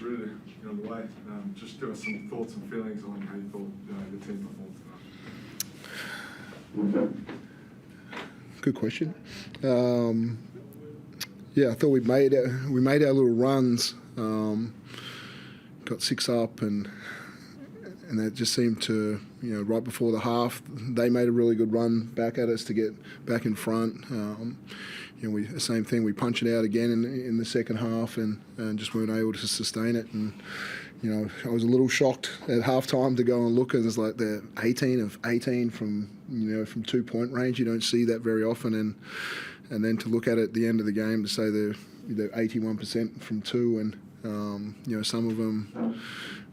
really the way. Just give us some thoughts and feelings on how you thought the team performed tonight. Good question. Yeah, I thought we made our little runs. Got 6 up, and that just seemed to, right before the half, they made a really good run back at us to get back in front. The same thing. We punched it out again in the second half, and just weren't able to sustain it. And I was a little shocked at halftime to go and look, and it's like they're 18 of 18 from 2-point range. You don't see that very often, and then to look at it at the end of the game to say they're 81% from 2, and some of them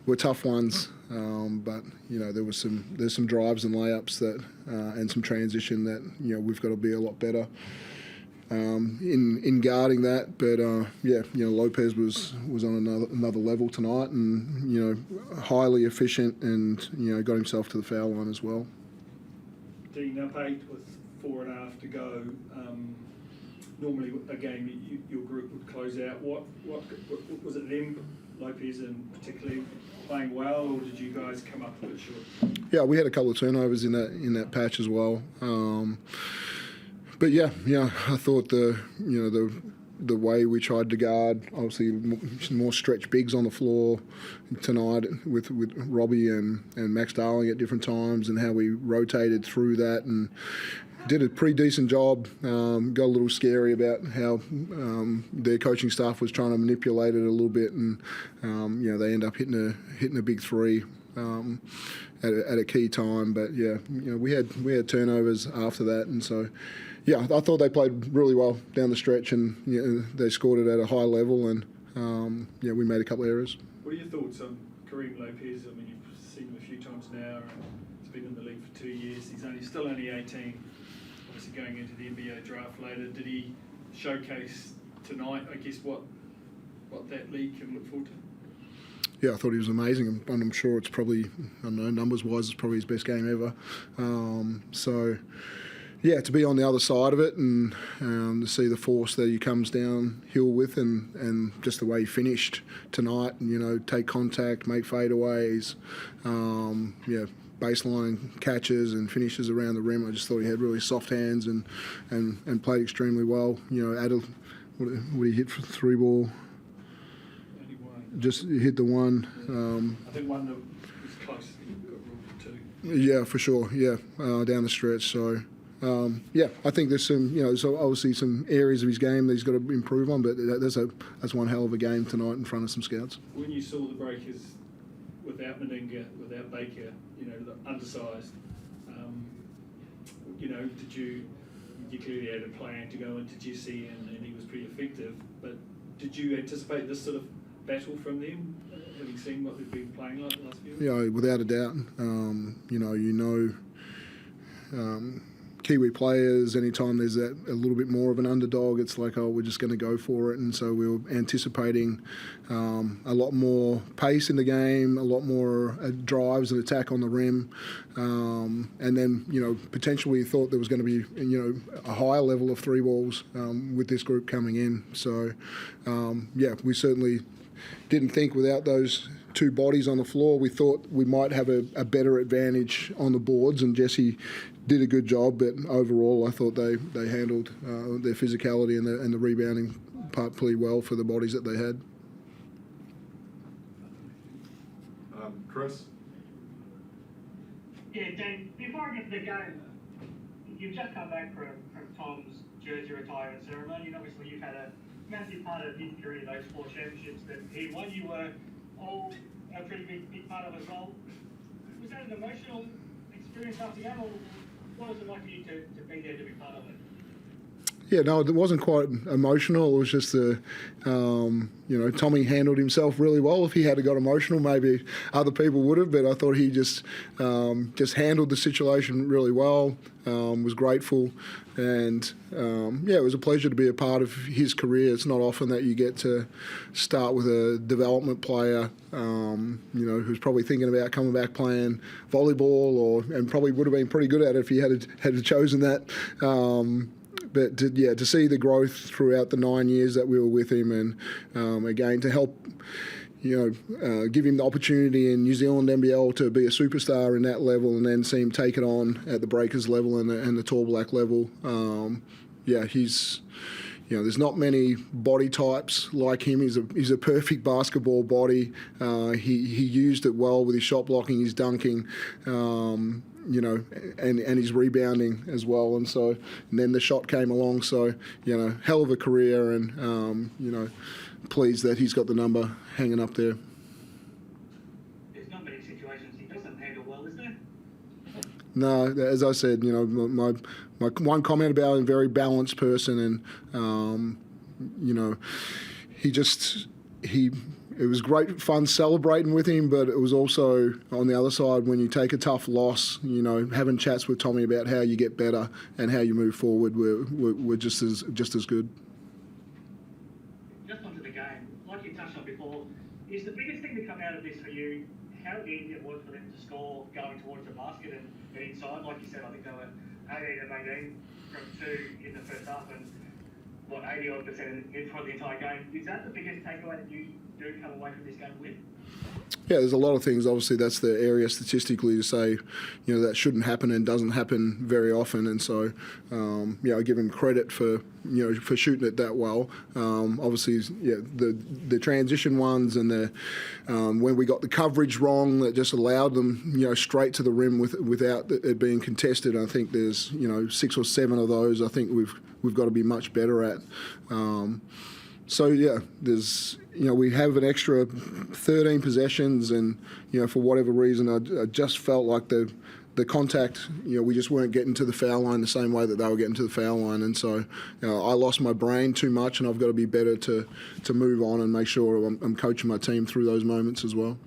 were tough ones, but there's some drives and layups that and some transition that we've got to be a lot better in guarding that. But Lopez was on another level tonight, and highly efficient, and got himself to the foul line as well. Dean, up 8 with 4.5 to go. Normally, a game your group would close out. What was it? Them, Lopez, and particularly playing well, or did you guys come up a bit short? Yeah, we had a couple of turnovers in that patch as well. But I thought the way we tried to guard, obviously more stretch bigs on the floor tonight with Robbie and Max Darling at different times, and how we rotated through that and did a pretty decent job. Got a little scary about how their coaching staff was trying to manipulate it a little bit, and they end up hitting a big 3 at a key time. But we had turnovers after that, and so I thought they played really well down the stretch, and they scored it at a high level, and we made a couple of errors. What are your thoughts on Kareem Lopez? I mean, you've seen him a few times now, and he's been in the league for 2 years. He's still only 18. Obviously going into the NBA draft later. Did he showcase tonight, I guess, what that league can look forward to? Yeah, I thought he was amazing, and I'm sure it's probably, I don't know, numbers-wise, it's probably his best game ever. To be on the other side of it, and to see the force that he comes downhill with, and just the way he finished tonight, and, take contact, make fadeaways, baseline catches and finishes around the rim. I just thought he had really soft hands and played extremely well. Added, what did he hit for 3 ball? Just hit the one. I think one that was close. He got ruled for 2. Yeah, for sure. Yeah, down the stretch. So. I think there's some, so obviously some areas of his game that he's got to improve on, but that's one hell of a game tonight in front of some scouts. When you saw the Breakers without Meninga, without Baker, undersized, did you clearly had a plan to go into GC, and he was pretty effective, but did you anticipate this sort of battle from them, having seen what they've been playing like the last few weeks? Yeah, without a doubt. Kiwi players, anytime there's a little bit more of an underdog, it's like, we're just going to go for it. And so we were anticipating a lot more pace in the game, a lot more drives and attack on the rim. And then, potentially thought there was going to be, a higher level of 3 balls with this group coming in. So, we certainly didn't think without those 2 bodies on the floor, we thought we might have a better advantage on the boards, and Jesse did a good job, but overall I thought they handled their physicality and the rebounding part pretty well for the bodies that they had. Chris? Yeah, Dean, before I get to the game, you've just come back from Tom's jersey retirement ceremony, and obviously you've had a massive part of his career, those 4 championships that he won. You were all a pretty big part of as well. Was that an emotional experience after that, or what was it like for you to be there, to be part of it? Yeah, no, it wasn't quite emotional. It was just Tommy handled himself really well. If he had got emotional, maybe other people would have, but I thought he just handled the situation really well, was grateful, and it was a pleasure to be a part of his career. It's not often that you get to start with a development player, who's probably thinking about coming back playing volleyball, and probably would have been pretty good at it if he had chosen that. But to see the growth throughout the 9 years that we were with him, and again to help, give him the opportunity in New Zealand NBL to be a superstar in that level, and then see him take it on at the Breakers level and the Tall Black level. He's, there's not many body types like him. He's a perfect basketball body. He used it well with his shot blocking, his dunking, and his rebounding as well. And then the shot came along. So, hell of a career, and pleased that he's got the number hanging up there. There's not many situations he doesn't handle well, is there? No, as I said, my one comment about him, very balanced person, and it was great fun celebrating with him, but it was also on the other side, when you take a tough loss, having chats with Tommy about how you get better and how you move forward, we're just as good. Just onto the game, like you touched on before, is the biggest thing to come out of this for you how easy it was for them to score going towards the basket and inside? Like you said, I think they were 18 of 18 from 2 in the first half, and 80-odd% in for the entire game. Is that the biggest takeaway that you do come away from this game with? Yeah, there's a lot of things. Obviously, that's the area statistically to say, that shouldn't happen and doesn't happen very often. And so, I give him credit for shooting it that well. Obviously, the transition ones and the when we got the coverage wrong, that just allowed them, straight to the rim without it being contested. I think there's 6 or 7 of those. I think we've got to be much better at. There's we have an extra 13 possessions, and for whatever reason, I just felt like the contact, we just weren't getting to the foul line the same way that they were getting to the foul line, and so I lost my brain too much, and I've got to be better to move on and make sure I'm coaching my team through those moments as well.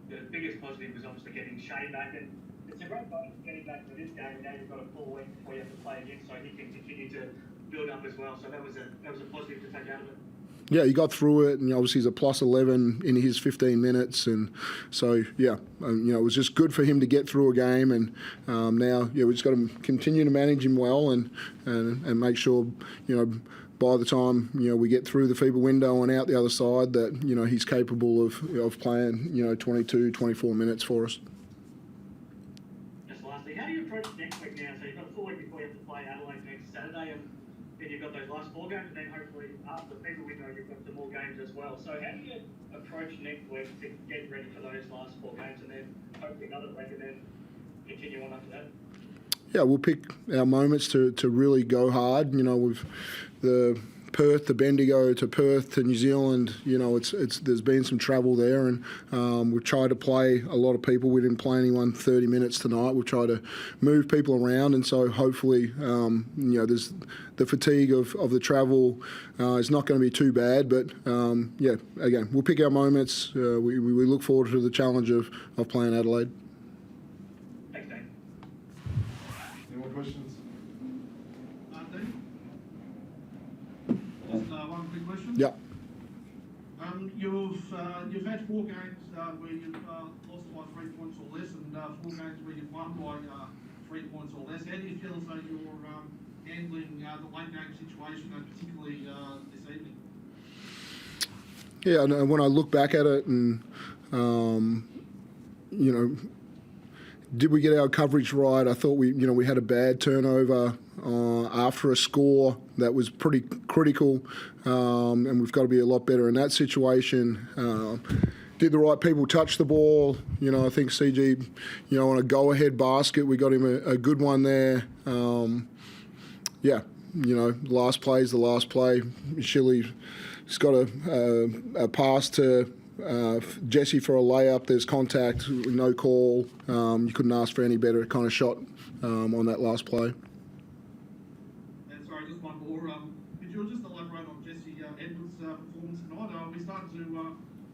The biggest positive was obviously getting Shane back, and it's a great bonus getting back to this game. Now you've got a full week before you have to play again, so he can continue to build up as well. So that was a positive to take out of it. Yeah, he got through it, and obviously he's a plus 11 in his 15 minutes, and so it was just good for him to get through a game, and now we just got to continue to manage him well and make sure by the time we get through the FIBA window and out the other side that he's capable of playing 22, 24 minutes for us. Just lastly, how do you approach next week now? So you've got a full week before you have to play Adelaide next Saturday, and then you've got those last 4 games, and then hopefully after the FIBA window you've got some more games as well. So how do you approach next week to get ready for those last 4 games, and then hopefully another week, and then continue on after that? Yeah, we'll pick our moments to really go hard. With the Perth to Bendigo to Perth to New Zealand, there's been some travel there, and we've tried to play a lot of people. We didn't play anyone 30 minutes tonight. We'll try to move people around, and so hopefully, there's the fatigue of the travel is not going to be too bad. But again, we'll pick our moments. We look forward to the challenge of playing Adelaide. Thanks, Dave. Any more questions? Just one quick question. Yeah. You've had 4 games where you've lost by 3 points or less, and 4 games where you've won by 3 points or less. How do you feel as though you're handling the late game situation, and particularly this evening? Yeah, and when I look back at it, and did we get our coverage right? I thought we had a bad turnover after a score that was pretty critical, and we've got to be a lot better in that situation. Did the right people touch the ball? I think CG, on a go-ahead basket, we got him a good one there. Last play is the last play. Shilly's got a pass to Jesse for a layup. There's contact, no call. You couldn't ask for any better kind of shot on that last play. And sorry, just one more. Could you just elaborate on Jesse Edwards' performance tonight? Are we starting to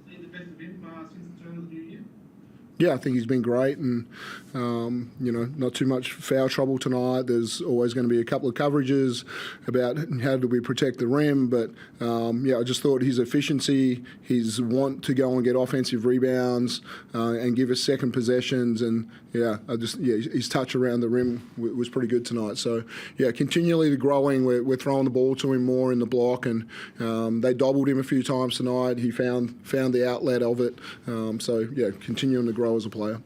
see the best of him since the turn of the new year? Yeah, I think he's been great, and not too much foul trouble tonight. There's always going to be a couple of coverages about how do we protect the rim, but I just thought his efficiency, his want to go and get offensive rebounds and give us second possessions, and his touch around the rim was pretty good tonight. So continually growing. We're throwing the ball to him more in the block, and they doubled him a few times tonight. He found the outlet of it. Continuing to grow as a player.